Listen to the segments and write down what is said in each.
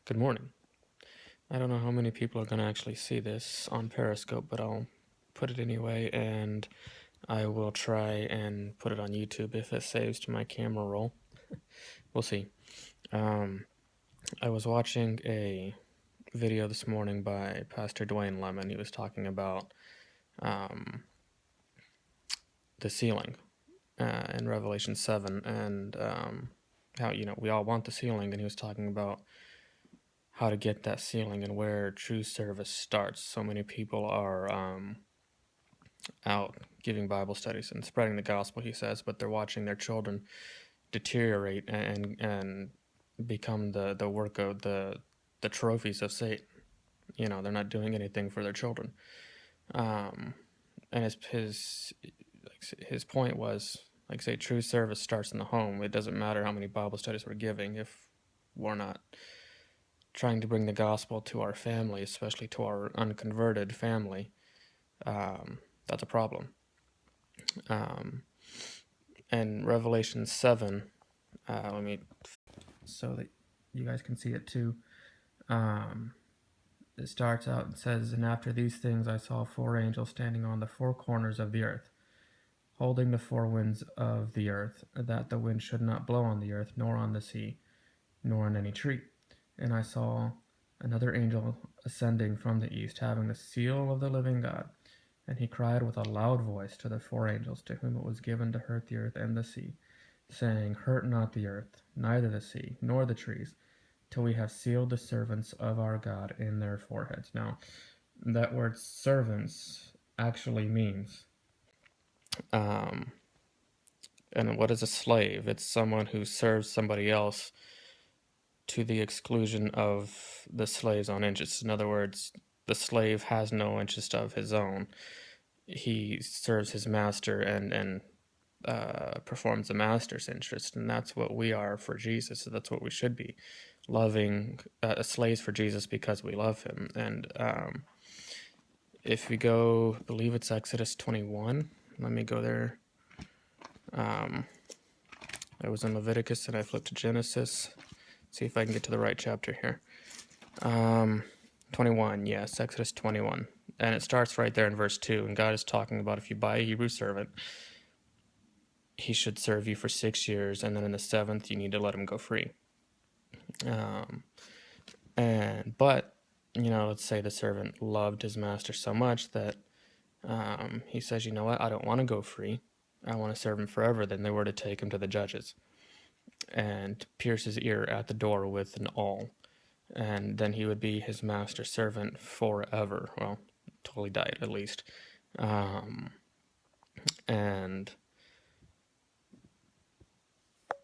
Good morning. I don't know how many people are going to actually see this on Periscope, but I'll put it anyway, and I will try and put it on YouTube if it saves to my camera roll. We'll see. I was watching a video this morning by Pastor Dwayne Lemon. He was talking about the sealing in Revelation 7 and how, we all want the sealing, and he was talking about how to get that sealing and where true service starts. So many people are out giving Bible studies and spreading the gospel, he says, but they're watching their children deteriorate and become the work of the trophies of Satan. They're not doing anything for their children. And his point was, like, say, true service starts in the home. It doesn't matter how many Bible studies we're giving if we're not trying to bring the gospel to our family, especially to our unconverted family. That's a problem. And Revelation 7, so that you guys can see it too. It starts out and says, "And after these things I saw 4 angels standing on the 4 corners of the earth, holding the 4 winds of the earth, that the wind should not blow on the earth, nor on the sea, nor on any tree. And I saw another angel ascending from the east, having the seal of the living God. And he cried with a loud voice to the 4 angels to whom it was given to hurt the earth and the sea, saying, Hurt not the earth, neither the sea, nor the trees, till we have sealed the servants of our God in their foreheads." Now, that word servants actually means, and what is a slave? It's someone who serves somebody else to the exclusion of the slave's own interests. In other words, the slave has no interest of his own. He serves his master and performs the master's interest, and that's what we are for Jesus. So that's what we should be, loving slaves for Jesus because we love him. And if we go, I believe it's Exodus 21. Let me go there. I was in Leviticus and I flipped to Genesis. See if I can get to the right chapter here. 21, yes, Exodus 21. And it starts right there in verse 2. And God is talking about if you buy a Hebrew servant, he should serve you for 6 years, and then in the 7th, you need to let him go free. But let's say the servant loved his master so much that he says, you know what, I don't want to go free. I want to serve him forever. Then they were to take him to the judges and pierce his ear at the door with an awl. And then he would be his master's servant forever. Well, till he died, at least. And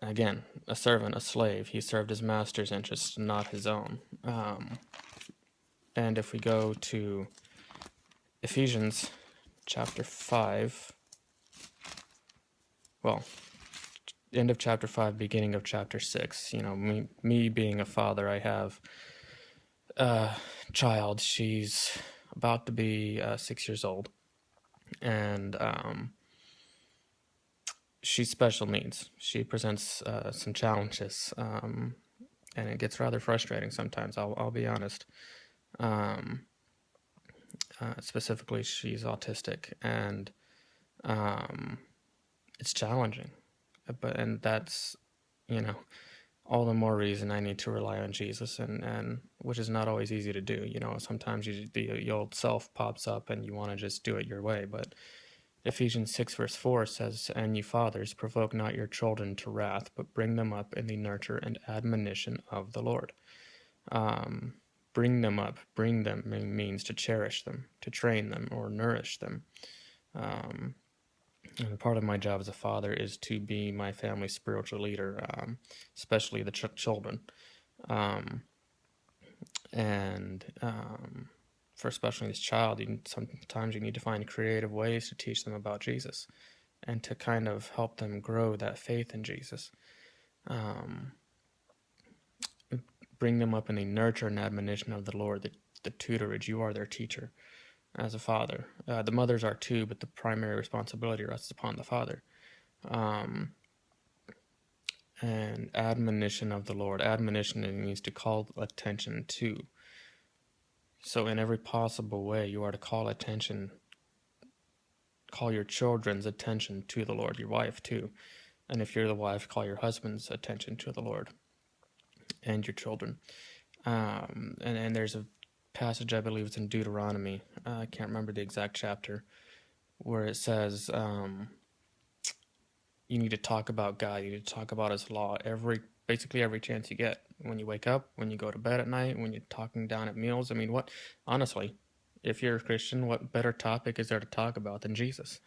again, a servant, a slave, he served his master's interests, not his own. And if we go to Ephesians chapter 5, well, end of chapter 5, beginning of chapter 6, me being a father, I have a child. She's about to be 6 years old, and she's special needs. She presents some challenges, and it gets rather frustrating sometimes, I'll be honest. Specifically, she's autistic, and it's challenging. And that's, all the more reason I need to rely on Jesus, and which is not always easy to do. Sometimes the old self pops up and you want to just do it your way. But Ephesians 6 verse 4 says, "And you fathers, provoke not your children to wrath, but bring them up in the nurture and admonition of the Lord." Bring them up. Bring them means to cherish them, to train them, or nourish them. And part of my job as a father is to be my family's spiritual leader, especially the children. For especially this child, sometimes you need to find creative ways to teach them about Jesus and to kind of help them grow that faith in Jesus. Bring them up in the nurture and admonition of the Lord, the tutorage. You are their teacher as a father. The mothers are too, but the primary responsibility rests upon the father. and admonition of the Lord. Admonition, it means to call attention to. So in every possible way, you are to call your children's attention to the Lord, your wife too. And if you're the wife, call your husband's attention to the Lord and your children. And there's a passage, I believe it's in Deuteronomy, I can't remember the exact chapter, where it says you need to talk about God, you need to talk about his law basically every chance you get. When you wake up, when you go to bed at night, when you're talking down at meals. I mean, honestly, if you're a Christian, what better topic is there to talk about than Jesus?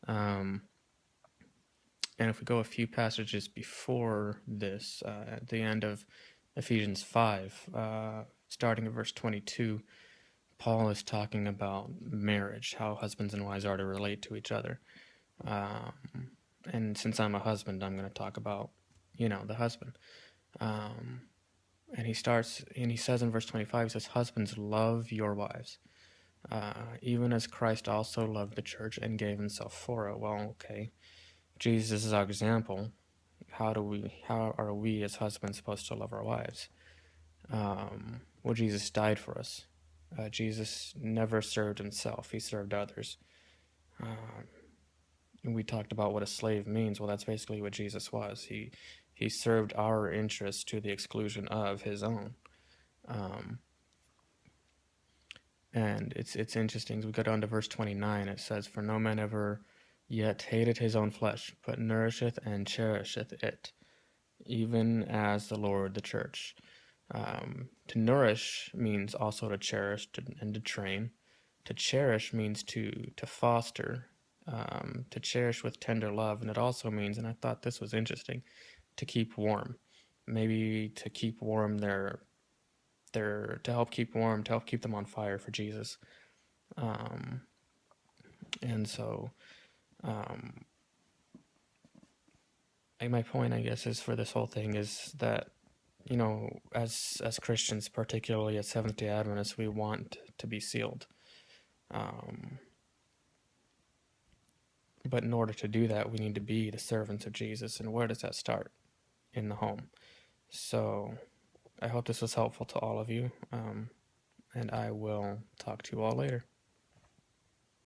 And if we go a few passages before this, at the end of Ephesians 5, starting at verse 22, Paul is talking about marriage, how husbands and wives are to relate to each other. And since I'm a husband, I'm going to talk about, the husband. And he says in verse 25, he says, "Husbands, love your wives, even as Christ also loved the church and gave himself for it." Well, okay, Jesus is our example. How are we as husbands supposed to love our wives? Well, Jesus died for us. Jesus never served himself. He served others. And we talked about what a slave means. Well, that's basically what Jesus was. He served our interests to the exclusion of his own. And it's interesting. We go down to verse 29. It says, "For no man ever yet hated his own flesh, but nourisheth and cherisheth it, even as the Lord the church." To nourish means also to cherish and to train. To cherish means to foster, to cherish with tender love. And it also means, and I thought this was interesting, to keep warm. Maybe to keep warm to help keep them on fire for Jesus. And so my point, I guess, is for this whole thing is that, as Christians, particularly as Seventh-day Adventists, we want to be sealed. But in order to do that, we need to be the servants of Jesus. And where does that start? In the home. So I hope this was helpful to all of you. And I will talk to you all later.